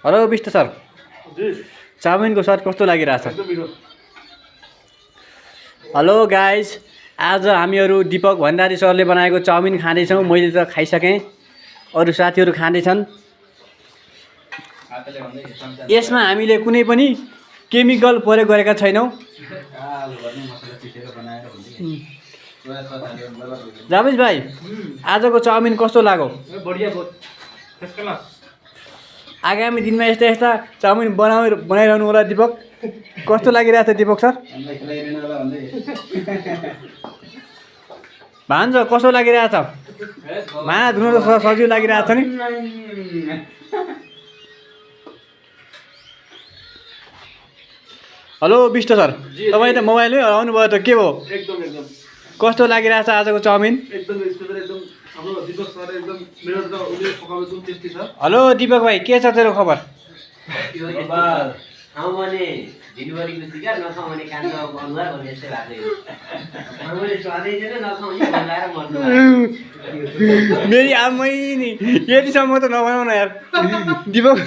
Hello Bista sir, चाउमिनको स्वाद कस्तो लागिरहेछ? हेलो गाइज, आज हामीहरू दीपक भण्डारी सरले बनाएको चाउमिन खाँदैछौँ। मैले त खाइसकेँ, अरू साथीहरू खाँदैछन्। यसमा हामीले कुनै पनि केमिकल प्रयोग गरेका छैनौँ। रमेश भाइ, आजको चाउमिन कस्तो लाग्यो? आगामी दिनमा यस्ता यस्ता चाउमिन बनाइरहनु होला दीपक। कस्तो लागिरहेछ दीपक सर? भान्ज कस्तो लागिरहेछ? भाँडा धुनु त सजिलो लागिरहेछ नि। हेलो विष्ट सर, तपाईँ त मोबाइलमै हराउनु भयो त, के हो? एकदम कस्तो लागिरहेछ आजको चाउमिन? एकदम स्पेशल, एकदम हाम्रो दीपक सर एकदम मेरो त उले पकाएको जुन टेस्टी छ। हेलो दीपक भाइ, के छ तेरो खबर? मेरी आमै नि यतिसम्म त नबनाउन यार दीपक।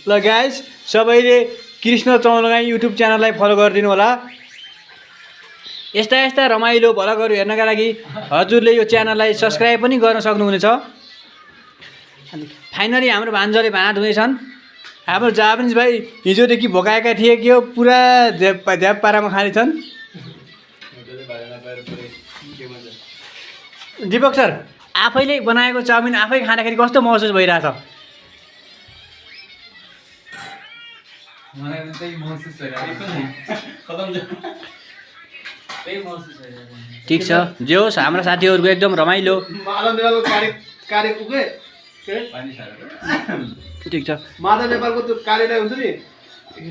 ल गाइस, सबैले कृष्ण चौलगाई युट्युब च्यानललाई फलो गरिदिनु होला। यस्ता यस्ता रमाइलो भ्लगहरू हेर्नका लागि हजुरले यो च्यानललाई सब्सक्राइब पनि गर्न सक्नुहुनेछ। फाइनली हाम्रो भान्जले भाँडा धुँदैछन्। हाम्रो जापानिज भाइ हिजोदेखि भोकाएका थिए, के हो पुरा झ्याप पारामा खानेछन्। दीपक सर, आफैले बनाएको चाउमिन आफै खाँदाखेरि कस्तो महसुस भइरहेछ? ठिक छ, जे होस्, हाम्रा साथीहरूको एकदम रमाइलो। ठिक छ, माधव नेपालको त्यो कार्यालय हुन्छ नि,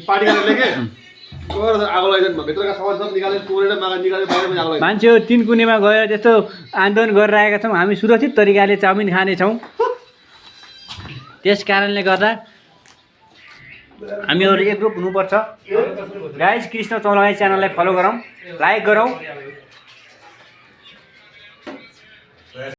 पार्टी कार्यालय के आगो लगाइदिनु भयो, भित्रका सामान सब निकालेर तोडेर निकालेर बाहिर पनि आगो लगाइदिनु। मान्छेहरू 3 कुनेमा गएर त्यस्तो आन्दोलन गरिरहेका छौँ। हामी सुरक्षित तरिकाले चाउमिन खानेछौँ। त्यस कारणले गर्दा हामीहरू एकग्रुप हुनुपर्छ। गाइस, कृष्ण चौलगाई च्यानललाई फलो गरौँ, लाइक गरौँ।